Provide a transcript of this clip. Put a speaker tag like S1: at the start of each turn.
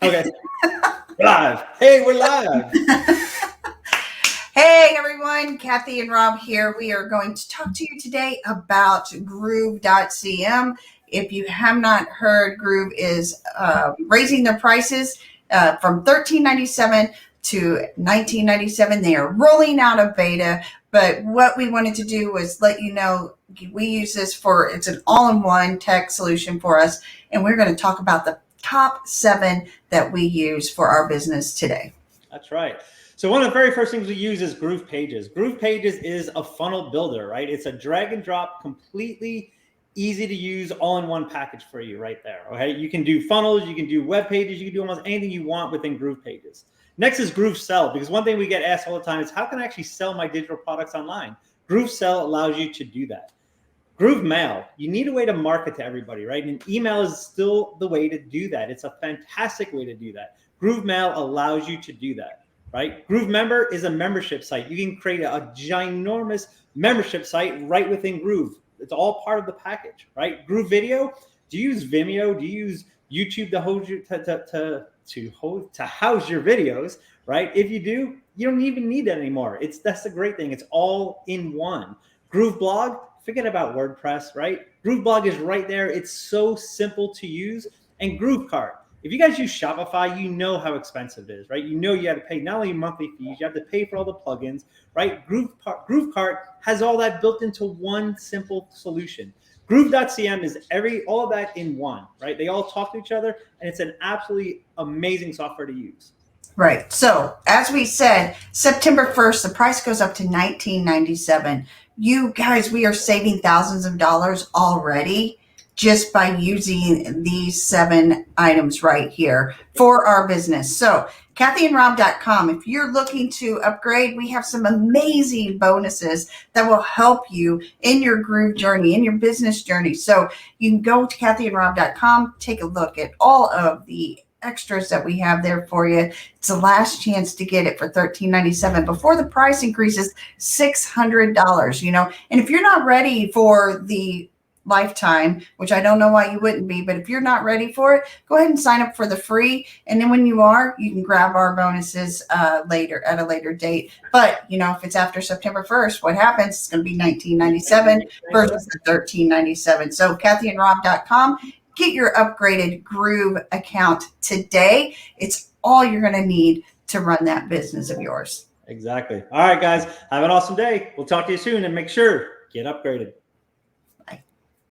S1: Okay. Live. Hey, we're live.
S2: Hey everyone, Kathy and Rob here. We are going to talk to you today about Groove.cm. If you have not heard, Groove is raising their prices from $13.97 to $19.97. They are rolling out a beta, but what we wanted to do was let you know we use this for, it's an all-in-one tech solution for us, and we're going to talk about the top 7 that we use for our business today.
S1: That's right. So one of the very first things we use is Groove Pages. Groove Pages is a funnel builder, right? It's a drag and drop, completely easy to use, all-in-one package for you right there. Okay, you can do funnels, you can do web pages, you can do almost anything you want within Groove Pages. Next is Groove Sell, because one thing we get asked all the time is how can I actually sell my digital products online? Groove Sell allows you to do that. Groove Mail, you need a way to market to everybody, right? And email is still the way to do that. It's a fantastic way to do that. Groove Mail allows you to do that, right? Groove Member is a membership site. You can create a ginormous membership site right within Groove. It's all part of the package, right? Groove Video, do you use Vimeo? Do you use YouTube to house your videos, right? If you do, you don't even need that anymore. That's the great thing. It's all in one. Groove Blog, forget about WordPress, right? Groove Blog is right there. It's so simple to use. And Groove Cart. If you guys use Shopify, you know how expensive it is, right? You know you have to pay not only monthly fees, you have to pay for all the plugins, right? Groove Cart has all that built into one simple solution. Groove.cm is all of that in one, right? They all talk to each other, and it's an absolutely amazing software to use.
S2: Right. So as we said, September 1st, the price goes up to $19.97. You guys, we are saving thousands of dollars already just by using these 7 items right here for our business. So kathyandrob.com, if you're looking to upgrade, we have some amazing bonuses that will help you in your Groove journey, in your business journey. So you can go to kathyandrob.com, take a look at all of the extras that we have there for you. It's the last chance to get it for $13.97 before the price increases $600, and if you're not ready for the lifetime, which I don't know why you wouldn't be, but if you're not ready for it, go ahead and sign up for the free. And then when you are, you can grab our bonuses later at a later date. But if it's after September 1st, what happens? It's going to be $19.97 versus the $13.97. So kathyandrob.com. Get your upgraded Groove account today. It's all you're going to need to run that business of yours.
S1: Exactly. All right, guys. Have an awesome day. We'll talk to you soon, and make sure, get upgraded.